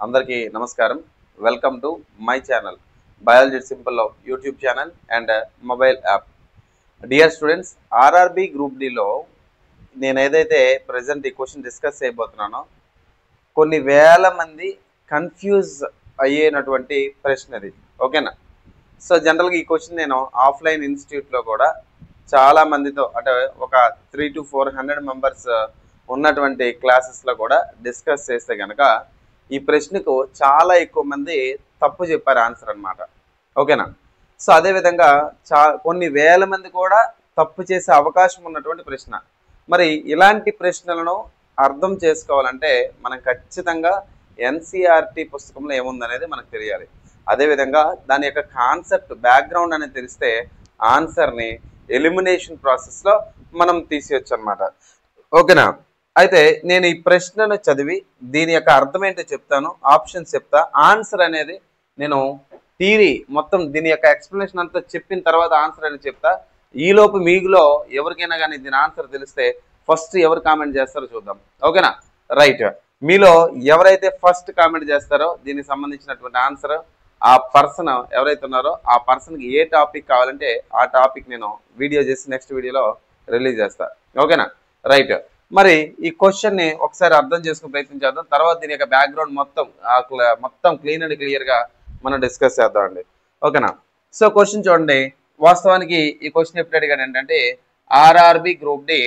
అందరికీ నమస్కారం. Welcome to my channel biology simple లో YouTube channel and mobile app. Dear students, RRB group డిలో నేను ఏదైతే ప్రజెంట్ ఈ క్వశ్చన్ డిస్కస్ చేయబోతున్నానో కొన్ని వేల మంది కన్ఫ్యూజ్ అయ్యేటటువంటి ప్రశ్న ఇది. ఓకేనా? సో జనరల్గా ఈ క్వశ్చన్ నేను ఆఫ్లైన్ ఇన్స్టిట్యూట్లో కూడా చాలా మందితో అంటే ఒక 300 to 400 మెంబర్స్ ఉన్నటువంటి క్లాసెస్లో కూడా డిస్కస్ చేస్తే కనుక ఈ ప్రశ్నకు చాలా ఎక్కువ మంది తప్పు చెప్పారు ఆన్సర్ అనమాట. ఓకేనా? సో అదేవిధంగా కొన్ని వేల మంది కూడా తప్పు చేసే అవకాశం ఉన్నటువంటి ప్రశ్న. మరి ఇలాంటి ప్రశ్నలను అర్థం చేసుకోవాలంటే మనం ఖచ్చితంగా ఎన్సీఆర్టీ పుస్తకంలో ఏముందనేది మనకు తెలియాలి. అదేవిధంగా దాని యొక్క కాన్సెప్ట్ బ్యాక్గ్రౌండ్ అనేది తెలిస్తే ఆన్సర్ని ఎలిమినేషన్ ప్రాసెస్లో మనం తీసేయచ్చు అనమాట. ఓకేనా? అయితే నేను ఈ ప్రశ్నను చదివి దీని యొక్క అర్థం ఏంటో చెప్తాను, ఆప్షన్స్ చెప్తా, ఆన్సర్ అనేది నేను థియరీ మొత్తం దీని యొక్క ఎక్స్ప్లెనేషన్ అంతా చెప్పిన తర్వాత ఆన్సర్ అనేది చెప్తా. ఈలోపు మీలో ఎవరికైనా కానీ దీని ఆన్సర్ తెలిస్తే ఫస్ట్ ఎవరు కామెంట్ చేస్తారో చూద్దాం. ఓకేనా? రైట్. మీలో ఎవరైతే ఫస్ట్ కామెంట్ చేస్తారో దీనికి సంబంధించినటువంటి ఆన్సర్ ఆ పర్సన్ ఎవరైతే ఉన్నారో ఆ పర్సన్కి ఏ టాపిక్ కావాలంటే ఆ టాపిక్ నేను వీడియో చేసి నెక్స్ట్ వీడియోలో రిలీజ్ చేస్తా. ఓకేనా? రైట్. మరి ఈ క్వశ్చన్ని ఒకసారి అర్థం చేసుకుని ప్రయత్నం చేద్దాం. తర్వాత దీని యొక్క బ్యాక్గ్రౌండ్ మొత్తం క్లీన్ అండ్ క్లియర్గా మనం డిస్కస్ చేద్దామండి. ఓకేనా? సో క్వశ్చన్ చూడండి. వాస్తవానికి ఈ క్వశ్చన్ ఎప్పుడు అడిగాడు ఏంటంటే ఆర్ఆర్బి గ్రూప్ డి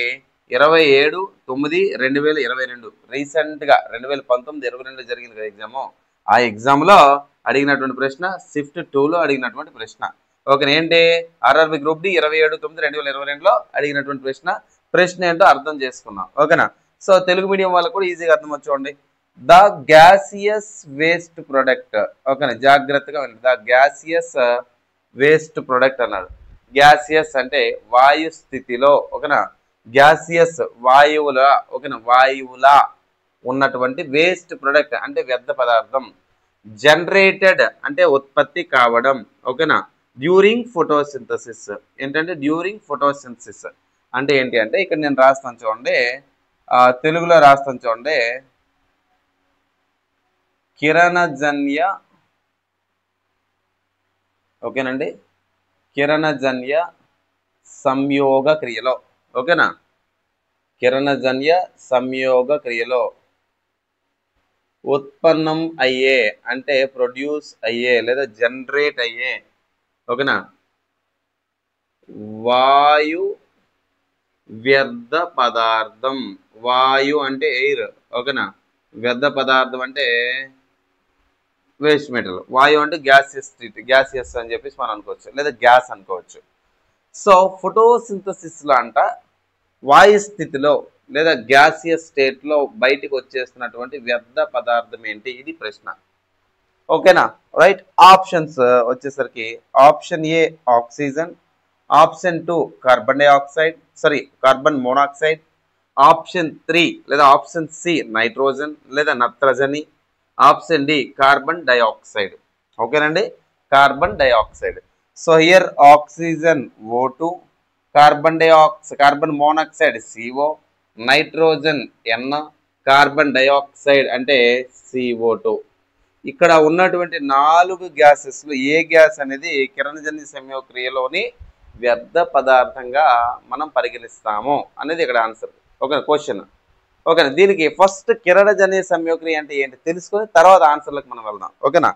27/9/2022 రీసెంట్గా 2019-22 జరిగింది కదా ఎగ్జాము. ఆ ఎగ్జామ్లో అడిగినటువంటి ప్రశ్న షిఫ్ట్ 2లో అడిగినటువంటి ప్రశ్న. ఓకే, ఏంటి ఆర్ఆర్బి గ్రూప్ డి 27/9/2022లో అడిగినటువంటి ప్రశ్న ఏంటో అర్థం చేసుకున్నాం. ఓకేనా? సో తెలుగు మీడియం వాళ్ళకు కూడా ఈజీగా అర్థం వచ్చి ద గ్యాసియస్ వేస్ట్ ప్రొడక్ట్. ఓకేనా? జాగ్రత్తగా ద గ్యాసియస్ వేస్ట్ ప్రొడక్ట్ అన్నాడు. గ్యాసియస్ అంటే వాయు స్థితిలో, ఓకేనా, గ్యాసియస్ వాయువుల, ఓకేనా, వాయువుల ఉన్నటువంటి వేస్ట్ ప్రొడక్ట్ అంటే వ్యర్థ పదార్థం. జనరేటెడ్ అంటే ఉత్పత్తి కావడం. ఓకేనా? During photosynthesis. ఏంటంటే డ్యూరింగ్ ఫోటోసింథసిస్ అంటే ఏంటి అంటే ఇక్కడ నేను రాస్తాను చూడండి, తెలుగులో రాస్తాను చూడండి. కిరణజన్య, ఓకేనండి, కిరణజన్య సంయోగ క్రియలో, ఓకేనా, కిరణజన్య సంయోగ క్రియలో ఉత్పన్నం అయ్యే అంటే ప్రొడ్యూస్ అయ్యే లేదా జనరేట్ అయ్యే, ఓకేనా, వాయు వ్యర్థ పదార్థం. వాయు అంటే ఎయిర్, ఓకేనా, వ్యర్థ పదార్థం అంటే వేస్ట్ మెటీరియల్. వాయు అంటే గ్యాసియస్ అని చెప్పేసి మనం అనుకోవచ్చు, లేదా గ్యాస్ అనుకోవచ్చు. సో ఫోటోసింథసిస్లో అంట వాయు స్థితిలో లేదా గ్యాసియస్ స్టేట్లో బయటికి వచ్చేస్తున్నటువంటి వ్యర్థ పదార్థం ఏంటి, ఇది ప్రశ్న. ఓకేనా? రైట్. ఆప్షన్స్ వచ్చేసరికి option A oxygen, option 2 carbon dioxide, carbon monoxide, option 3 లేదా ఆప్షన్ సి నైట్రోజన్ లేదా నత్రజని, ఆప్షన్ డి కార్బన్ డైఆక్సైడ్. ఓకేనండి, carbon dioxide. So here oxygen O2, carbon monoxide CO, nitrogen N, carbon dioxide అంటే CO2. ఇక్కడ ఉన్నటువంటి 4 గ్యాసెస్లో ఏ gas అనేది కిరణజన్య సంయోగక్రియలోని వ్యర్థ పదార్థంగా మనం పరిగణిస్తాము అనేది ఇక్కడ ఆన్సర్. Okay, question. ఓకేనా? దీనికి ఫస్ట్ కిరణజన్య సంయోగక్రియ అంటే ఏంటి తెలుసుకొని తర్వాత ఆన్సర్లకు మనం వెళ్దాం. ఓకేనా?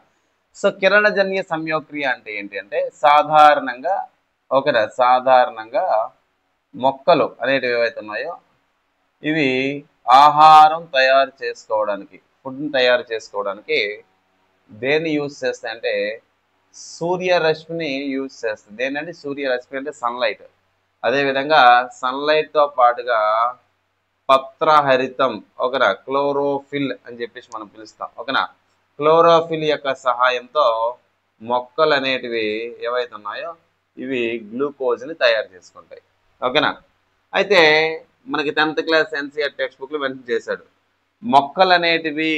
సో కిరణజన్య సంయోగక్రియ అంటే ఏంటి అంటే సాధారణంగా, ఓకేనా, సాధారణంగా మొక్కలు అనేటివి ఏవైతే ఉన్నాయో ఇవి ఆహారం తయారు చేసుకోవడానికి, ఫుడ్ని తయారు చేసుకోవడానికి దేన్ని యూజ్ చేస్తాయంటే సూర్యరశ్మిని యూజ్ చేస్తుంది. దేనంటే సూర్యరశ్మి అంటే సన్లైట్. అదేవిధంగా సన్లైట్తో పాటుగా పత్రహరితం, ఓకేనా, క్లోరోఫిల్ అని చెప్పేసి మనం పిలుస్తాం. ఓకేనా? క్లోరోఫిల్ యొక్క సహాయంతో మొక్కలు అనేటివి ఏవైతే ఉన్నాయో ఇవి గ్లూకోజ్ని తయారు చేసుకుంటాయి. ఓకేనా? అయితే మనకి 10th క్లాస్ ఎన్సీఆర్ టెక్స్ట్ బుక్లో మెన్షన్ చేశాడు, మొక్కలు అనేటివి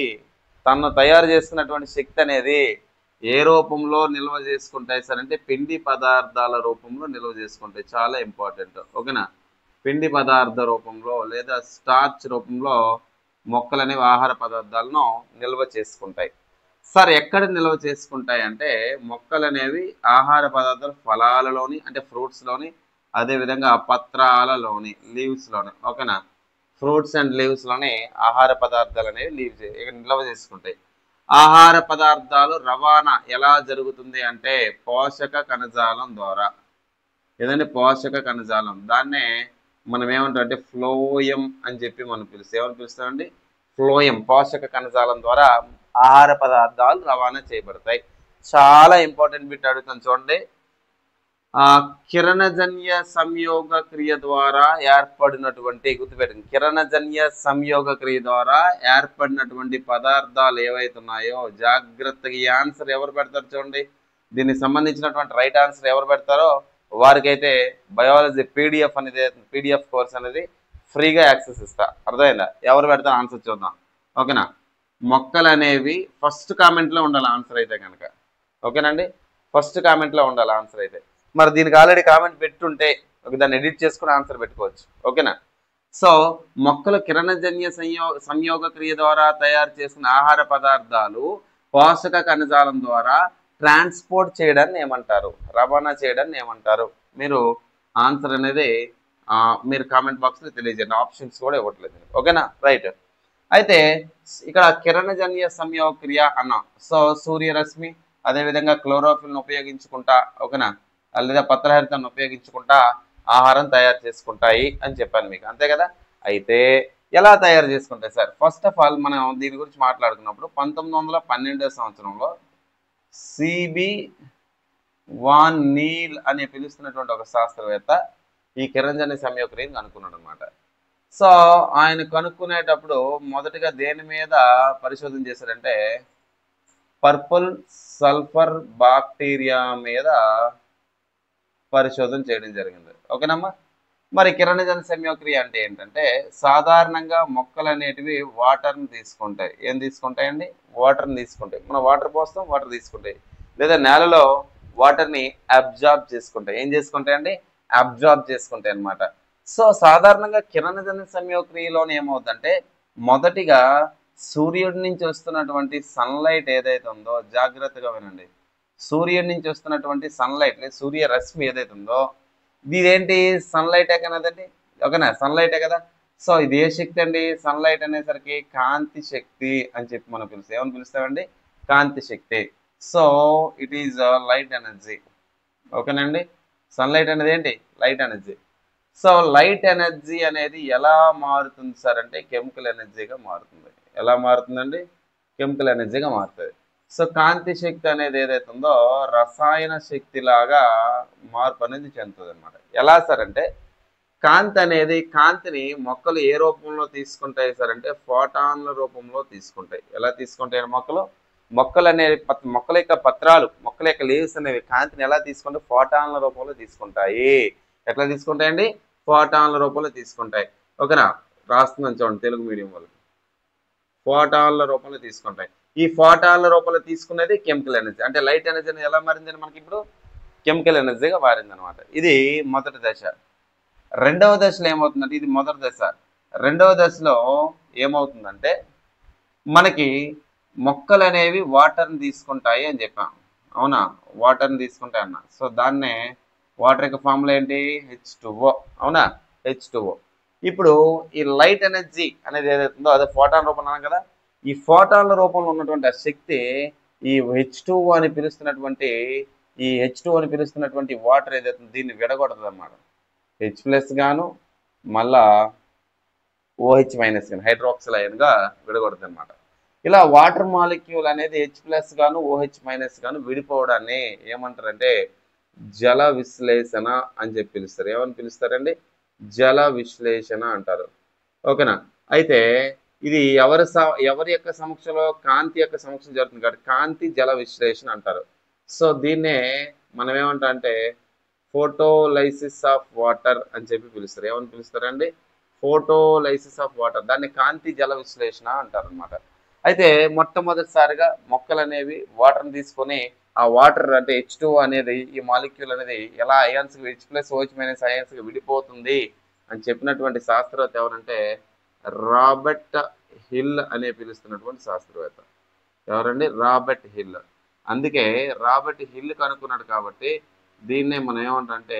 తను తయారు చేసుకున్నటువంటి శక్తి అనేది ఏ రూపంలో నిల్వ చేసుకుంటాయి సార్ అంటే పిండి పదార్థాల రూపంలో నిల్వ చేసుకుంటాయి. చాలా ఇంపార్టెంట్. ఓకేనా? పిండి పదార్థ రూపంలో లేదా స్టార్చ్ రూపంలో మొక్కలు అనేవి ఆహార పదార్థాలను నిల్వ చేసుకుంటాయి. సార్ ఎక్కడ నిల్వ చేసుకుంటాయి అంటే మొక్కలు అనేవి ఆహార పదార్థాలు ఫలాలలోని అంటే ఫ్రూట్స్లోని అదేవిధంగా పత్రాలలోని లీవ్స్లోని ఓకేనా ఫ్రూట్స్ అండ్ లీవ్స్లోని ఆహార పదార్థాలు అనేవి నిల్వ చేసుకుంటాయి. ఆహార పదార్థాలు రవాణా ఎలా జరుగుతుంది అంటే పోషక కణజాలం ద్వారా. ఏదంటే పోషక కణజాలం దాన్నే మనం ఏమంటాం అంటే ఫ్లోయం అని చెప్పి మనం పిలుస్తాం. ఏమని పిలుస్తామండి? ఫ్లోయం. పోషక కణజాలం ద్వారా ఆహార పదార్థాలు రవాణా చేయబడతాయి. చాలా ఇంపార్టెంట్ బిట్ అడుగుతాను చూడండి. కిరణజన్య సంయోగ క్రియ ద్వారా ఏర్పడినటువంటి గుర్తుపెట్టండి, కిరణజన్య సంయోగ క్రియ ద్వారా ఏర్పడినటువంటి పదార్థాలు ఏవైతే ఉన్నాయో జాగ్రత్తగా ఈ ఆన్సర్ ఎవరు పెడతారు చూడండి. దీనికి సంబంధించినటువంటి రైట్ ఆన్సర్ ఎవరు పెడతారో వారికైతే బయాలజీ పీడిఎఫ్ కోర్స్ అనేది ఫ్రీగా యాక్సెస్ ఇస్తా. అర్థమైందా? ఎవరు పెడతారు ఆన్సర్ చూద్దాం. ఓకేనా? మొక్కలు అనేవి ఫస్ట్ కామెంట్లో ఉండాలి ఆన్సర్ అయితే కనుక. ఓకేనండి? ఫస్ట్ కామెంట్లో ఉండాలి ఆన్సర్ అయితే. మరి దీనికి ఆల్రెడీ కామెంట్ పెట్టుంటే దాన్ని ఎడిట్ చేసుకుని ఆన్సర్ పెట్టుకోవచ్చు. ఓకేనా? సో మొక్కలు కిరణజన్య సంయోగ క్రియ ద్వారా తయారు చేసుకున్న ఆహార పదార్థాలు పోషక కణజాలం ద్వారా ట్రాన్స్పోర్ట్ చేయడాన్ని ఏమంటారు? రవాణా చేయడాన్ని ఏమంటారు? మీరు ఆన్సర్ అనేది మీరు కామెంట్ బాక్స్లో తెలియజేయండి. ఆప్షన్స్ కూడా ఇవ్వట్లేదు. ఓకేనా? రైట్. అయితే ఇక్కడ కిరణజన్య సంయోగ క్రియ అన్నాం. సో సూర్యరశ్మి అదేవిధంగా క్లోరోఫిల్ను ఉపయోగించుకుంటా ఓకేనా లేదా పత్రహరితాన్ని ఉపయోగించుకుంటా ఆహారం తయారు చేసుకుంటాయి అని చెప్పాను మీకు. అంతే కదా? అయితే ఎలా తయారు చేసుకుంటాయి సార్? ఫస్ట్ ఆఫ్ ఆల్ మనం దీని గురించి మాట్లాడుకున్నప్పుడు 1912 సంవత్సరంలో సిబి వాన్ నీల్ అని పిలుస్తున్నటువంటి ఒక శాస్త్రవేత్త ఈ కిరణజన్య సంయోగ క్రియను కనుక్కున్నాడు అనమాట. సో ఆయన కనుక్కునేటప్పుడు మొదటిగా దేని మీద పరిశోధన చేశారంటే పర్పుల్ సల్ఫర్ బాక్టీరియా మీద పరిశోధన చేయడం జరిగింది. ఓకేనమ్మా? మరి కిరణజన్య సంయోగ క్రియ అంటే ఏంటంటే సాధారణంగా మొక్కలు అనేటివి వాటర్ని తీసుకుంటాయి. ఏం తీసుకుంటాయండి? వాటర్ని తీసుకుంటాయి. మనం వాటర్ పోస్తాం, వాటర్ తీసుకుంటాయి. లేదా నేలలో వాటర్ని అబ్జార్బ్ చేసుకుంటాయి. ఏం చేసుకుంటాయండి? అబ్జార్బ్ చేసుకుంటాయి అన్నమాట. సో సాధారణంగా కిరణజన్య సంయోగ క్రియలోనే ఏమవుతుందంటే మొదటిగా సూర్యుడి నుంచి వస్తున్నటువంటి సన్లైట్ ఏదైతే ఉందో జాగ్రత్తగా వినండి. సూర్యుడి నుంచి వస్తున్నటువంటి సన్లైట్ సూర్యరశ్మి ఏదైతే ఉందో ఇదేంటి? సన్లైటే కదండి. ఓకేనా? సన్లైటే కదా. సో ఇది ఏ శక్తి అండి? సన్లైట్ అనేసరికి కాంతి శక్తి అని చెప్పి మనం పిలుస్తాం. ఏమని పిలుస్తామండి? కాంతి శక్తి. So it is light energy. ఓకేనండి? సన్లైట్ అనేది ఏంటి? Light energy. So light energy అనేది ఎలా మారుతుంది సార్ అంటే కెమికల్ ఎనర్జీగా మారుతుంది. ఎలా మారుతుందండి? కెమికల్ ఎనర్జీగా మారుతుంది. సో కాంతి శక్తి అనేది ఏదైతే ఉందో రసాయన శక్తి లాగా మార్పు అనేది చెందుతుంది అనమాట. ఎలా సార్ అంటే కాంతిని మొక్కలు ఏ రూపంలో తీసుకుంటాయి సార్ అంటే ఫోటాన్ల రూపంలో తీసుకుంటాయి. ఎలా తీసుకుంటాయి మొక్కలు అనేవి మొక్కల యొక్క పత్రాలు మొక్కల యొక్క లీవ్స్ అనేవి కాంతిని ఎలా తీసుకుంటే ఫోటాన్ల రూపంలో తీసుకుంటాయి. ఎట్లా తీసుకుంటాయండి? ఫోటాన్ల రూపంలో తీసుకుంటాయి. ఓకేనా? రాస్తున్నాను చూడండి తెలుగు మీడియం వాళ్ళు. ఫోటాన్ల రూపంలో తీసుకుంటాయి. ఈ ఫోటాన్ల రూపంలో తీసుకునేది కెమికల్ ఎనర్జీ. అంటే లైట్ ఎనర్జీ అనేది ఎలా మారిందని మనకి ఇప్పుడు కెమికల్ ఎనర్జీగా మారింది అనమాట. ఇది మొదటి దశ. రెండవ దశలో ఏమవుతుందంటే ఇది మొదటి దశ. రెండవ దశలో ఏమవుతుందంటే మనకి మొక్కలు అనేవి వాటర్ని తీసుకుంటాయి అని చెప్పాం. అవునా? వాటర్ని తీసుకుంటాయి అన్న. సో దాన్నే వాటర్ యొక్క ఫార్ములా ఏంటి? H2O. అవునా? H2O. ఇప్పుడు ఈ లైట్ ఎనర్జీ అనేది ఏదైతే ఉందో అదే ఫోటాన్ రూపంలో అన్నాం కదా. ఈ ఫోటాన్ల రూపంలో ఉన్నటువంటి ఆ శక్తి ఈ H2O అని పిలుస్తున్నటువంటి వాటర్ ఏదైతే దీన్ని విడగొడుతుంది అన్నమాట. H+ గాను మళ్ళా OH- గాను హైడ్రాక్సిల్ అయన్గా విడగొడుతుంది అనమాట. ఇలా వాటర్ మాలిక్యూల్ అనేది H+ గాను OH- గాను విడిపోవడాన్ని ఏమంటారంటే జల విశ్లేషణ అని చెప్పి పిలుస్తారు. ఏమని పిలుస్తారండి? జల విశ్లేషణ అంటారు. ఓకేనా? అయితే ఇది ఎవరి యొక్క సమక్షంలో? కాంతి యొక్క సమక్షంలో జరుగుతుంది కాబట్టి కాంతి జల విశ్లేషణ అంటారు. సో దీన్నే మనం ఏమంటాం అంటే ఫోటోలైసిస్ ఆఫ్ వాటర్ అని చెప్పి పిలుస్తారు. ఏమని పిలుస్తారండి? Photolysis of water. దాన్ని కాంతి జల విశ్లేషణ అంటారు అనమాట. అయితే మొట్టమొదటిసారిగా మొక్కలు అనేవి వాటర్ని తీసుకొని ఆ వాటర్ అంటే H2O అనేది ఈ మాలిక్యూల్ అనేది ఎలా అయాన్స్ H+ OH- అయాన్స్గా విడిపోతుంది అని చెప్పినటువంటి శాస్త్రవేత్త ఎవరంటే రాబర్ట్ హిల్ అనే పిలుస్తున్నటువంటి శాస్త్రవేత్త. ఎవరండి? Robert hill. అందుకే రాబర్ట్ హిల్ కనుక్కున్నాడు కాబట్టి దీన్నే మనం ఏమంటే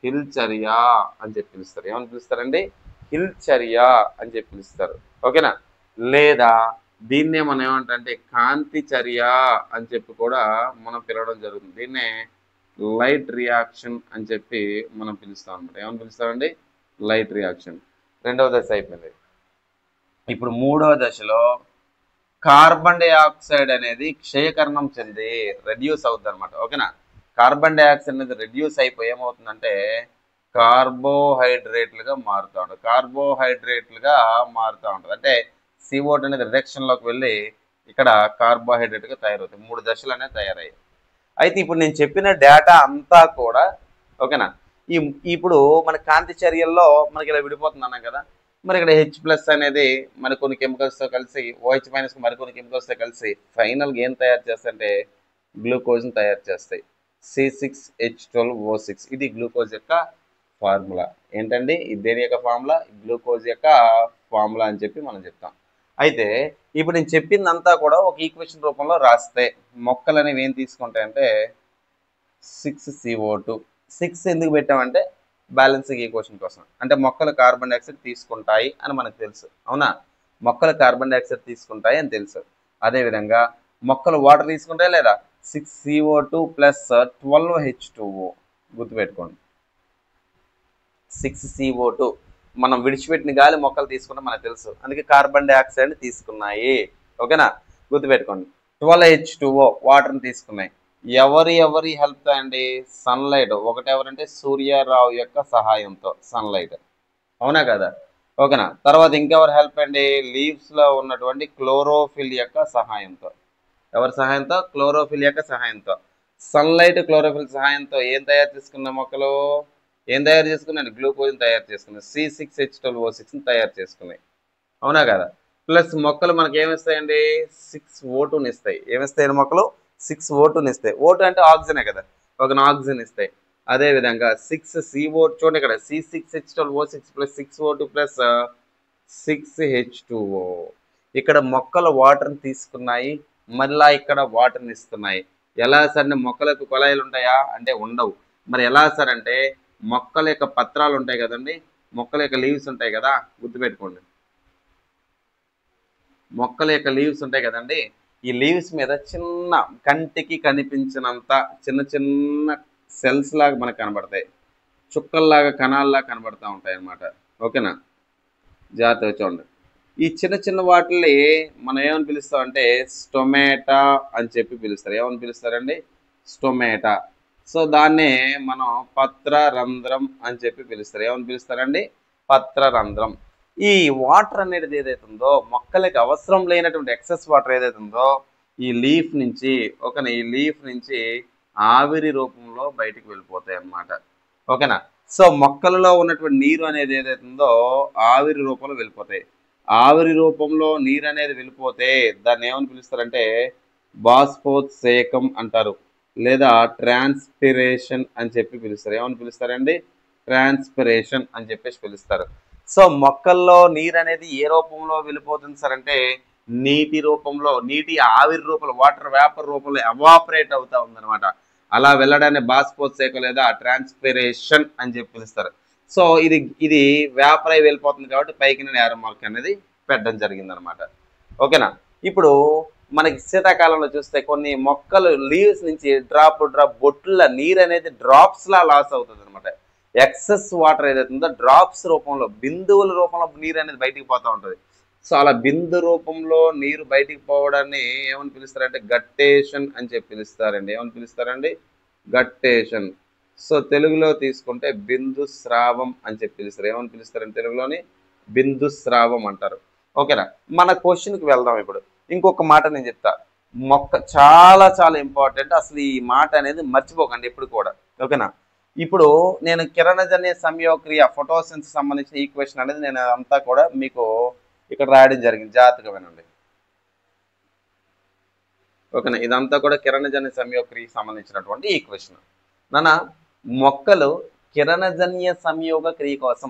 హిల్ చర్య అని చెప్పి పిలుస్తారు. ఏమని పిలుస్తారండి? హిల్ చర్య అని చెప్పి పిలుస్తారు. ఓకేనా? లేదా దీన్నే మనం ఏమంటే కాంతి చర్య అని చెప్పి కూడా మనం పిలవడం జరుగుతుంది. దీన్నే లైట్ రియాక్షన్ అని చెప్పి మనం పిలుస్తాం అనమాట. ఏమని పిలుస్తామండి? Light reaction. రెండవ దశ అయిపోయింది. ఇప్పుడు మూడవ దశలో కార్బన్ డైఆక్సైడ్ అనేది క్షయకరణం చెంది రెడ్యూస్ అవుతుంది అనమాట. ఓకేనా? కార్బన్ డైఆక్సైడ్ అనేది రెడ్యూస్ అయిపోయి ఏమవుతుందంటే కార్బోహైడ్రేట్లుగా మారుతూ ఉంటుంది. కార్బోహైడ్రేట్లుగా మారుతూ ఉంటుంది. అంటే CO2 అనేది రిడక్షన్లోకి వెళ్ళి ఇక్కడ కార్బోహైడ్రేట్గా తయారవుతాయి. 3 దశలు అనేవి తయారయ్యాయి. అయితే ఇప్పుడు నేను చెప్పిన డేటా అంతా కూడా ఓకేనా ఇప్పుడు మన కాంతి చర్యల్లో మనకి ఇలా విడిపోతుంది అన్నాం కదా. మరి ఇక్కడ H+ అనేది మరికొన్ని కెమికల్స్తో కలిసి OH- మరికొన్ని కెమికల్స్తో కలిసి ఫైనల్గా ఏం తయారు చేస్తాయంటే గ్లూకోజ్ని తయారు చేస్తాయి. C6H12O6 ఇది గ్లూకోజ్ యొక్క ఫార్ములా. ఏంటండి? ఇది దేని యొక్క ఫార్ములా? గ్లూకోజ్ యొక్క ఫార్ములా అని చెప్పి మనం చెప్తాం. అయితే ఇప్పుడు నేను చెప్పిందంతా కూడా ఒక ఈక్వేషన్ రూపంలో రాస్తే మొక్కలు అనేవి ఏం తీసుకుంటాయంటే 6CO2. 6 ఎందుకు పెట్టామంటే బ్యాలెన్సింగ్ ఈక్వేషన్ కోసం. అంటే మొక్కలు కార్బన్ డైఆక్సైడ్ తీసుకుంటాయి అని మనకు తెలుసు. అవునా? మొక్కలు కార్బన్ డైఆక్సైడ్ తీసుకుంటాయి అని తెలుసు. అదేవిధంగా మొక్కలు వాటర్ తీసుకుంటాయి లేదా? 6CO2 + 12H2O. గుర్తుపెట్టుకోండి. 6CO2 మనం విడిచిపెట్టిన గాలి మొక్కలు తీసుకుంటే మనకు తెలుసు. అందుకే కార్బన్ డైఆక్సైడ్ తీసుకున్నాయి. ఓకేనా? గుర్తుపెట్టుకోండి. 12H2O వాటర్ని తీసుకున్నాయి. ఎవరి హెల్ప్ అండి? సన్లైట్. ఒకటి ఎవరంటే సూర్యరావు యొక్క సహాయంతో సన్లైట్. అవునా కదా? ఓకేనా? తర్వాత ఇంకెవరు హెల్ప్ అండి? లీవ్స్లో ఉన్నటువంటి క్లోరోఫిల్ యొక్క సహాయంతో. ఎవరి సహాయంతో? క్లోరోఫిల్ యొక్క సహాయంతో. సన్లైట్ క్లోరోఫిల్ సహాయంతో ఏం తయారు చేసుకున్న మొక్కలు? ఏం తయారు చేసుకున్నాయి? గ్లూకోజ్ని తయారు చేసుకున్నాయి. C6H12O6ని తయారు చేసుకున్నాయి. అవునా కదా? ప్లస్ మొక్కలు మనకి ఏమిస్తాయండి? 6O2ని ఇస్తాయి. ఏమిస్తాయండి మొక్కలు? 6O2ని ఇస్తాయి. O2 అంటే ఆక్సిజనే కదా. ఒక ఆక్సిజన్ ఇస్తాయి. అదేవిధంగా 6CO చూడండి ఇక్కడ C6H12O6 + 6O2 + 6H2O. ఇక్కడ మొక్కలు వాటర్ని తీసుకున్నాయి. మళ్ళా ఇక్కడ వాటర్ని ఇస్తున్నాయి. ఎలా సార్ అంటే మొక్కలకు కొలాయిలు ఉంటాయా అంటే ఉండవు. మరి ఎలా సార్ అంటే మొక్కల యొక్క పత్రాలు ఉంటాయి కదండి. మొక్కల యొక్క లీవ్స్ ఉంటాయి కదా. గుర్తుపెట్టుకోండి. మొక్కల యొక్క లీవ్స్ ఉంటాయి కదండి. ఈ లీవ్స్ మీద చిన్న కంటికి కనిపించినంత చిన్న చిన్న సెల్స్ లాగా మనకు కనబడతాయి. చుక్కల్లాగా కణాల్లాగా కనబడతా ఉంటాయి అన్నమాట. ఓకేనా? జాగ్రత్తగా చూడండి. ఈ చిన్న చిన్న వాటిని మనం ఏమని పిలుస్తామంటే స్టొమాటా అని చెప్పి పిలుస్తారు. ఏమని పిలుస్తారండి? స్టొమాటా. సో దాన్నే మనం పత్రరంధ్రం అని చెప్పి పిలుస్తారు. ఏమని పిలుస్తారండి? పత్రరంధ్రం. ఈ వాటర్ అనేది ఏదైతే ఉందో మొక్కలకి అవసరం లేనటువంటి ఎక్సెస్ వాటర్ ఏదైతే ఉందో ఈ లీఫ్ నుంచి ఆవిరి రూపంలో బయటికి వెళ్ళిపోతాయి అన్నమాట. ఓకేనా? సో మొక్కలలో ఉన్నటువంటి నీరు అనేది ఏదైతే ఉందో ఆవిరి రూపంలో వెళ్ళిపోతాయి. ఆవిరి రూపంలో నీరు అనేది వెళ్ళిపోతే దాన్ని ఏమని పిలుస్తారంటే బాష్పోత్సేకం అంటారు, లేదా ట్రాన్స్పిరేషన్ అని చెప్పి పిలుస్తారు. ఏమని పిలుస్తారండి? ట్రాన్స్పిరేషన్ అని చెప్పేసి పిలుస్తారు. సో మొక్కల్లో నీరు అనేది ఏ రూపంలో వెళ్ళిపోతుంది సార్ అంటే నీటి రూపంలో, నీటి ఆవిరి రూపంలో, వాటర్ వేపర్ రూపంలో ఎవాపరేట్ అవుతా ఉందన్నమాట. అలా వెళ్ళడాన్ని బాష్పోత్సేకం లేదా ట్రాన్స్పిరేషన్ అని చెప్పి పిలుస్తారు. సో ఇది వేపర్ అయి వెళ్ళిపోతుంది కాబట్టి పైకి నేను ఏరో మార్క్ అనేది పెట్టడం జరిగిందనమాట. ఓకేనా? ఇప్పుడు మనకి శీతాకాలంలో చూస్తే కొన్ని మొక్కలు లీవ్స్ నుంచి డ్రాప్ బొట్టుల నీరు అనేది డ్రాప్స్లా లాస్ అవుతుంది అనమాట. ఎక్సెస్ వాటర్ ఏదైతే ఉందో డ్రాప్స్ రూపంలో, బిందువుల రూపంలో నీరు అనేది బయటికి పోతూ ఉంటుంది. సో అలా బిందు రూపంలో నీరు బయటికి పోవడాన్ని ఏమని పిలుస్తారంటే గట్టేషన్ అని చెప్పి పిలుస్తారండి. ఏమని పిలుస్తారండి? గట్టేషన్. సో తెలుగులో తీసుకుంటే బిందు స్రావం అని చెప్పి పిలుస్తారు. ఏమని పిలుస్తారంటే తెలుగులోని బిందు స్రావం అంటారు. ఓకేనా? మన క్వశ్చన్కి వెళ్దాం. ఇప్పుడు ఇంకొక మాట నేను చెప్తా. మొక్క చాలా చాలా ఇంపార్టెంట్. అసలు ఈ మాట అనేది మర్చిపోకండి ఎప్పుడు కూడా. ఓకేనా? ఇప్పుడు నేను కిరణజన్య సంయోగక్రియ ఫోటోసిన్థసిస్ సంబంధించిన ఈక్వేషన్ అనేది నేను అంతా కూడా మీకు ఇక్కడ రాయడం జరిగింది. జాగ్రత్తగా వినండి. ఓకేనా? ఇదంతా కూడా కిరణజన్య సంయోగక్రియకి సంబంధించినటువంటి ఈక్వేషన్. నాన్న మొక్కలు కిరణజన్య సంయోగ క్రియ కోసం,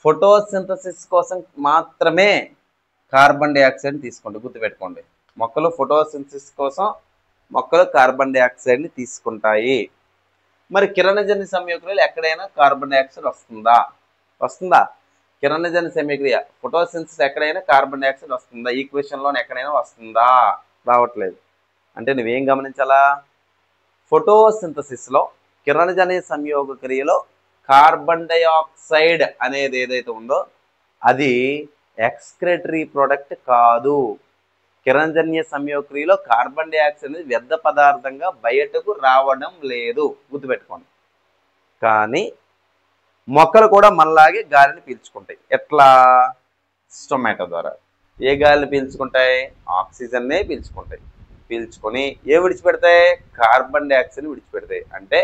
ఫోటోసింథసిస్ కోసం మాత్రమే కార్బన్ డైఆక్సైడ్ తీసుకోండి. గుర్తుపెట్టుకోండి. మొక్కలు ఫోటోసింథసిస్ కోసం మొక్కలు కార్బన్ డైఆక్సైడ్ని తీసుకుంటాయి. మరి కిరణజన్య సంయోగక్రియలు ఎక్కడైనా కార్బన్ డైఆక్సైడ్ వస్తుందా? కిరణజన్య సంయోగక్రియ ఫోటోసింథసిస్ ఎక్కడైనా కార్బన్ డైఆక్సైడ్ వస్తుందా? ఈక్వేషన్లోనే ఎక్కడైనా వస్తుందా? రావట్లేదు. అంటే నువ్వేం గమనించాలా? ఫోటోసింథసిస్లో కిరణజన్య సంయోగక్రియలో కార్బన్ డైఆక్సైడ్ అనేది ఏదైతే ఉందో అది ఎక్స్క్రెటరీ ప్రోడక్ట్ కాదు. కిరణజన్య సంయోగక్రియలో కార్బన్ డైఆక్సైడ్ అనేది వ్యర్థ పదార్థంగా బయటకు రావడం లేదు, గుర్తుపెట్టుకోండి. కానీ మొక్కలు కూడా మనలాగే గాలిని పీల్చుకుంటాయి. ఎట్లా? స్టొమాటో ద్వారా. ఏ గాలిని పీల్చుకుంటాయి? ఆక్సిజన్నే పీల్చుకుంటాయి. పీల్చుకొని విడిచిపెడతాయి? కార్బన్ డైఆక్సైడ్ని విడిచిపెడతాయి. అంటే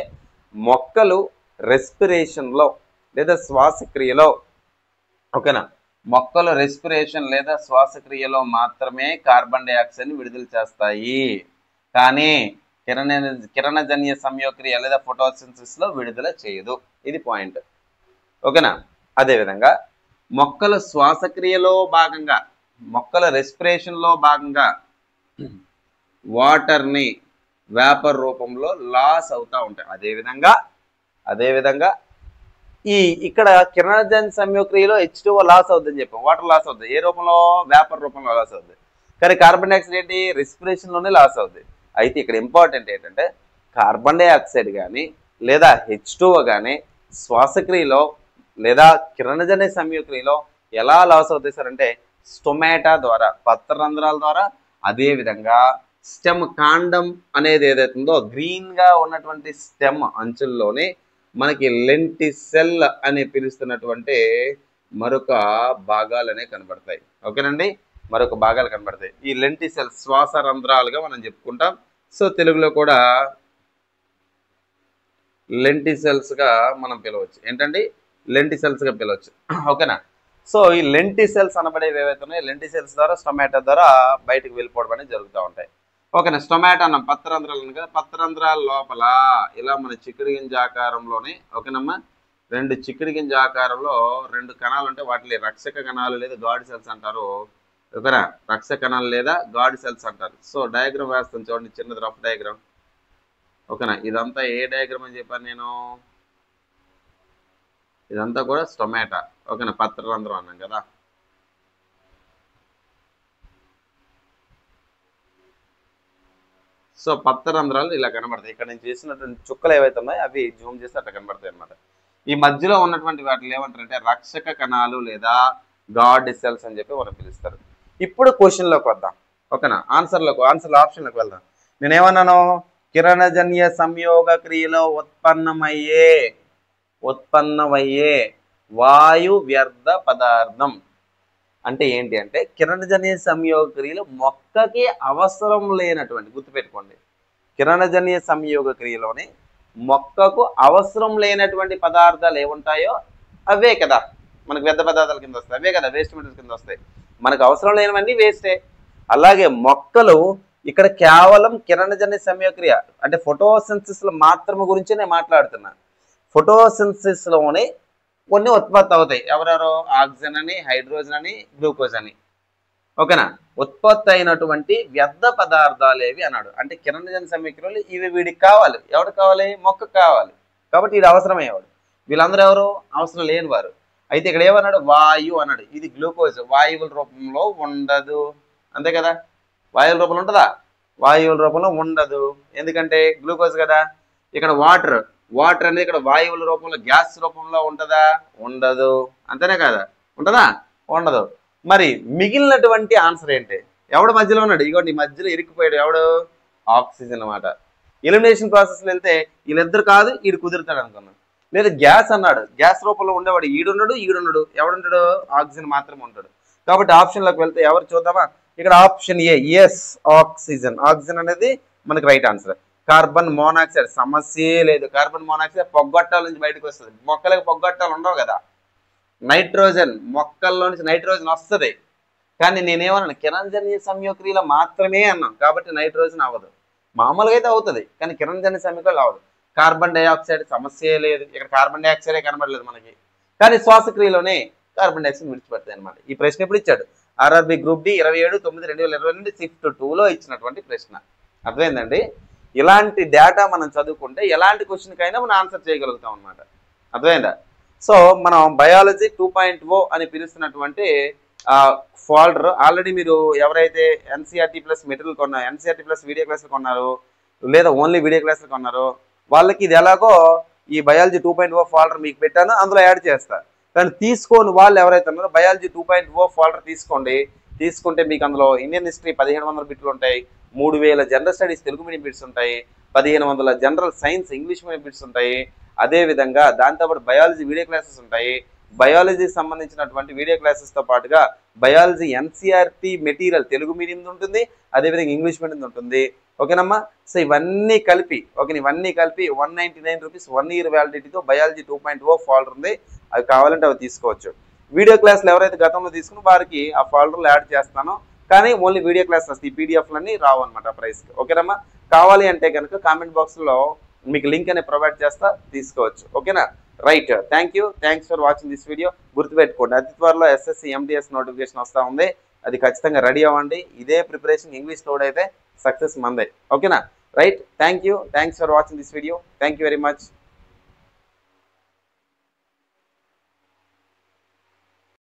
మొక్కలు రెస్పిరేషన్లో లేదా శ్వాసక్రియలో, ఓకేనా, మొక్కలు రెస్పిరేషన్ లేదా శ్వాసక్రియలో మాత్రమే కార్బన్ డైఆక్సైడ్ని విడుదల చేస్తాయి. కానీ కిరణజన్య సంయోగక్రియ లేదా ఫోటోసింథసిస్లో విడుదల చేయదు. ఇది పాయింట్, ఓకేనా. అదేవిధంగా మొక్కల శ్వాసక్రియలో భాగంగా, మొక్కల రెస్పిరేషన్లో భాగంగా వాటర్ని వేపర్ రూపంలో లాస్ అవుతూ ఉంటాయి. అదేవిధంగా ఇక్కడ కిరణజన్య సంయోగక్రియలో H2O లాస్ అవుతుందని చెప్పాం. వాటర్ లాస్ అవుతుంది. ఏ రూపంలో? వేపర్ రూపంలో లాస్ అవుతుంది. కానీ కార్బన్ డైఆక్సైడ్ ఏంటి? రెస్పిరేషన్లోనే లాస్ అవుతుంది. అయితే ఇక్కడ ఇంపార్టెంట్ ఏంటంటే కార్బన్ డైఆక్సైడ్ కానీ లేదా H2O కానీ శ్వాసక్రియలో లేదా కిరణజన్య సంయోగక్రియలో ఎలా లాస్ అవుతాయి సార్ అంటే స్టొమాటా ద్వారా, పత్రరంధ్రాల ద్వారా. అదేవిధంగా స్టెమ్ కాండం అనేది ఏదైతే ఉందో గ్రీన్గా ఉన్నటువంటి స్టెమ్ అంచుల్లోనే మనకి లెంటిసెల్ అని పిలుస్తున్నటువంటి మరొక భాగాలు అనేవి కనబడతాయి. ఓకేనండి, మరొక భాగాలు కనబడతాయి. ఈ లెంటిసెల్ శ్వాస రంధ్రాలుగా మనం చెప్పుకుంటాం. సో తెలుగులో కూడా లెంటిసెల్స్గా మనం పిలవచ్చు. ఏంటండి? లెంటిసెల్స్గా పిలవచ్చు. ఓకేనా. సో ఈ లెంటిసెల్స్ అనబడేవి ఏవైతే ఉన్నాయో లెంటిసెల్స్ ద్వారా స్టొమాటో ద్వారా బయటకు వెళ్ళిపోవడం అనేది జరుగుతూ ఉంటాయి. ఓకేనా. స్టొమాటో అన్నాం, పత్రరంధ్రాలు ఉంది కదా, పత్రరంధ్రాల లోపల ఇలా మన చిక్కుడు గింజ ఆకారంలోనే, ఓకేనమ్మా, 2 చిక్కుడు గింజ ఆకారంలో 2 కణాలు ఉంటాయి. వాటిని రక్షక కణాలు లేదా గాడ్ సెల్స్ అంటారు. ఓకేనా, రక్షక కణాలు లేదా గాడ్ సెల్స్ అంటారు. సో డయాగ్రామ్ వేస్తాను చూడండి, చిన్నది రఫ్ డయాగ్రామ్. ఓకేనా, ఇదంతా ఏ డయాగ్రామ్ అని చెప్పాను నేను? ఇదంతా కూడా స్టొమాటో. ఓకేనా, పత్రరంధ్రం అన్నాం కదా. సో పత్రరంధ్రాలు ఇలా కనబడతాయి. ఇక్కడ నేను చేసినటువంటి చుక్కలు ఏవైతే ఉన్నాయో అవి జూమ్ చేస్తే అట్లా కనబడతాయి అనమాట. ఈ మధ్యలో ఉన్నటువంటి వాటిని ఏమంటారంటే రక్షక కణాలు లేదా గాడ్ సెల్స్ అని చెప్పి మనం పిలుస్తారు. ఇప్పుడు క్వశ్చన్లోకి వద్దాం. ఓకేనా, ఆన్సర్ ఆప్షన్లోకి వెళ్దాం. నేనేమన్నాను? కిరణజన్య సంయోగ క్రియలో ఉత్పన్నమయ్యే వాయు వ్యర్థ పదార్థం అంటే ఏంటి అంటే కిరణజన్య సంయోగ క్రియలు మొక్కకి అవసరం లేనటువంటి, గుర్తుపెట్టుకోండి, కిరణజన్య సంయోగ క్రియలోనే మొక్కకు అవసరం లేనటువంటి పదార్థాలు ఏముంటాయో అవే కదా మనకు వ్యర్థ పదార్థాల కింద వస్తాయి. అవే కదా వేస్ట్ మెటీరియల్స్ కింద వస్తాయి. మనకు అవసరం లేనివన్నీ వేస్టే. అలాగే మొక్కలు ఇక్కడ కేవలం కిరణజన్య సంయోగక్రియ అంటే ఫోటోసింథసిస్లో మాత్రమే గురించి నేను మాట్లాడుతున్నా. ఫోటోసింథసిస్లోనే కొన్ని ఉత్పత్తి అవుతాయి. ఎవరెవరో ఆక్సిజన్ అని, హైడ్రోజన్ అని, గ్లూకోజ్ అని. ఓకేనా, ఉత్పత్తి అయినటువంటి వ్యర్థ పదార్థాలు ఏవి అన్నాడు. అంటే కిరణజన్య సంయోగక్రియలు ఇవి వీడికి కావాలి. ఎవరికి కావాలి? మొక్కకు కావాలి. కాబట్టి ఇది అవసరమయ్యేవాడు. వీళ్ళందరూ ఎవరు? అవసరం లేని వారు. అయితే ఇక్కడ ఏమన్నాడు? వాయు అన్నాడు. ఇది గ్లూకోజ్ వాయువుల రూపంలో ఉండదు, అంతే కదా. వాయువుల రూపంలో ఉంటుందా? వాయువుల రూపంలో ఉండదు. ఎందుకంటే గ్లూకోజ్ కదా. ఇక్కడ వాటర్ అనేది ఇక్కడ వాయువుల రూపంలో గ్యాస్ రూపంలో ఉంటుందా? ఉండదు, అంతేనే కదా. ఉంటుందా? ఉండదు. మరి మిగిలినటువంటి ఆన్సర్ ఏంటి? ఎవడు మధ్యలో ఉన్నాడు? ఇగోండి మధ్యలో ఇరుక్కుపోయాడు. ఎవడు? ఆక్సిజన్ అన్నమాట. ఎలిమినేషన్ ప్రాసెస్లో వెళ్తే వీళ్ళిద్దరు కాదు, ఈడు కుదురుతాడు అనుకున్నాను. లేదా గ్యాస్ అన్నాడు, గ్యాస్ రూపంలో ఉండేవాడు ఈడున్నాడు. ఎవడుంటాడు? ఆక్సిజన్ మాత్రమే ఉంటాడు. కాబట్టి ఆప్షన్లోకి వెళ్తే ఎవరు చూద్దామా? ఇక్కడ option A, yes, oxygen. Oxygen అనేది మనకి రైట్ ఆన్సర్. కార్బన్ మోనాక్సైడ్ సమస్యే లేదు. కార్బన్ మోనాక్సైడ్ పొగ్గొట్టాల నుంచి బయటకు వస్తుంది. మొక్కలకు పొగ్గొట్టాలు ఉండవు కదా. నైట్రోజన్, మొక్కల్లో నుంచి నైట్రోజన్ వస్తుంది. కానీ నేనేమన్నాను? కిరణజన్య సంయోగక్రియలో మాత్రమే అన్నాం కాబట్టి నైట్రోజన్ అవ్వదు. మామూలుగా అయితే అవుతుంది కానీ కిరణజన్య సంయోగక్రియలో అవ్వదు. కార్బన్ డైఆక్సైడ్ సమస్యే లేదు. ఇక్కడ కార్బన్ డైఆక్సైడే కనబడలేదు మనకి. కానీ శ్వాసక్రియలోనే కార్బన్ డైఆక్సైడ్ విడిచిపెడతాయి అనమాట. ఈ ప్రశ్న ఎప్పుడు ఇచ్చాడు? ఆర్ఆర్బి గ్రూప్ డి 27/9/2022 షిఫ్ట్ 2లో ఇచ్చినటువంటి ప్రశ్న. అర్థమైందండి? ఇలాంటి డేటా మనం చదువుకుంటే ఎలాంటి క్వశ్చన్కైనా మనం ఆన్సర్ చేయగలుగుతాం అనమాట. అర్థమైందా? సో మనం బయాలజీ 2.0 అని పిలుస్తున్నటువంటి ఫోల్డర్ ఆల్రెడీ మీరు ఎవరైతే ఎన్సీఆర్టీ ప్లస్ మెటీరియల్ కొన్నారు, ఎన్సీఆర్టీ ప్లస్ వీడియో క్లాసులు కొన్నారు, లేదా ఓన్లీ వీడియో క్లాసులు కొన్నారో వాళ్ళకి ఇది ఎలాగో ఈ బయాలజీ 2.0 ఫోల్డర్ మీకు పెట్టాను, అందులో యాడ్ చేస్తా. కానీ తీసుకోని వాళ్ళు ఎవరైతే ఉన్నారో బయాలజీ 2.0 ఫోల్డర్ తీసుకోండి. తీసుకుంటే మీకు అందులో ఇండియన్ హిస్టరీ 1500 బిట్లు ఉంటాయి, 3000 general studies Telugu medium bits ఉంటాయి, 1500 general science English medium bits ఉంటాయి. అదేవిధంగా దాంతోపాటు బయాలజీ వీడియో క్లాసెస్ ఉంటాయి. బయాలజీకి సంబంధించినటువంటి వీడియో క్లాసెస్తో పాటుగా biology NCERT material Telugu medium ఉంటుంది, అదేవిధంగా ఇంగ్లీష్ మీడియం ఉంటుంది. ఓకేనమ్మా? సో ఇవన్నీ కలిపి 199 రూపీస్ 1 ఇయర్ వ్యాలిడిటీతో బయాలజీ 2.0 ఫోల్డర్ ఉంది. అవి కావాలంటే అవి తీసుకోవచ్చు. వీడియో క్లాసులు ఎవరైతే గతంలో తీసుకుని వారికి ఆ ఫోల్డర్లో యాడ్ చేస్తానో, కానీ ఓన్లీ వీడియో క్లాస్ వస్తాయి, ఈ పీడిఎఫ్లన్నీ రావు అనమాట ప్రైస్కి. ఓకేనమ్మా? కావాలి అంటే కనుక కామెంట్ బాక్స్లో మీకు లింక్ అనేది ప్రొవైడ్ చేస్తా, తీసుకోవచ్చు. ఓకేనా? Right. Thanks for watching this video. గుర్తుపెట్టుకోండి, అతి త్వరలో ఎస్ఎస్సి ఎంటీఎస్ నోటిఫికేషన్ వస్తూ ఉంది. అది ఖచ్చితంగా రెడీ అవ్వండి. ఇదే ప్రిపరేషన్ ఇంగ్లీష్ లోడ్ అయితే సక్సెస్ మందే. ఓకేనా? Right. Thanks for watching this video. Thank you very much.